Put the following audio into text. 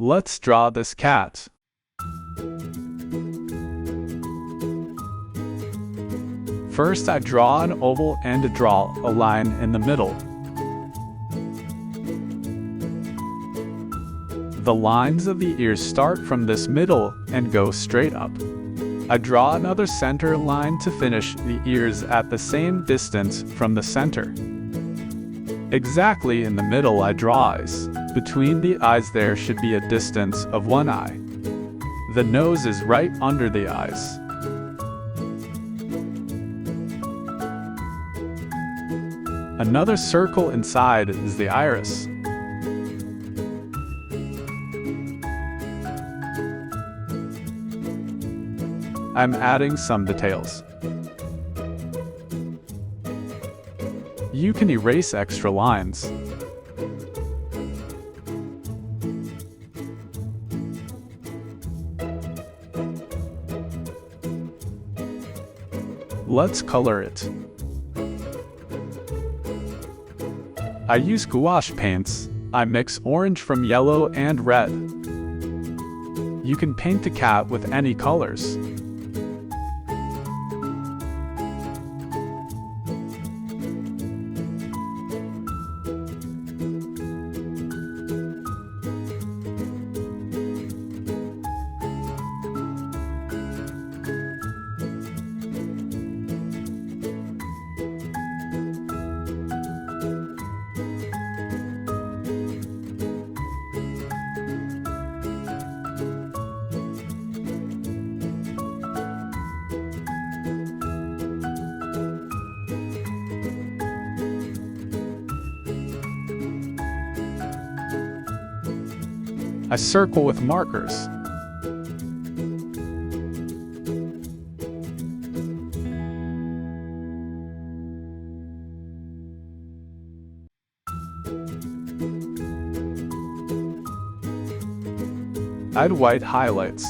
Let's draw this cat. First, I draw an oval and draw a line in the middle. The lines of the ears start from this middle and go straight up. I draw another center line to finish the ears at the same distance from the center. Exactly in the middle I draw eyes. Between the eyes there should be a distance of one eye. The nose is right under the eyes. Another circle inside is the iris. I'm adding some details. You can erase extra lines. Let's color it. I use gouache paints. I mix orange from yellow and red. You can paint the cat with any colors. I circle with markers. Add white highlights.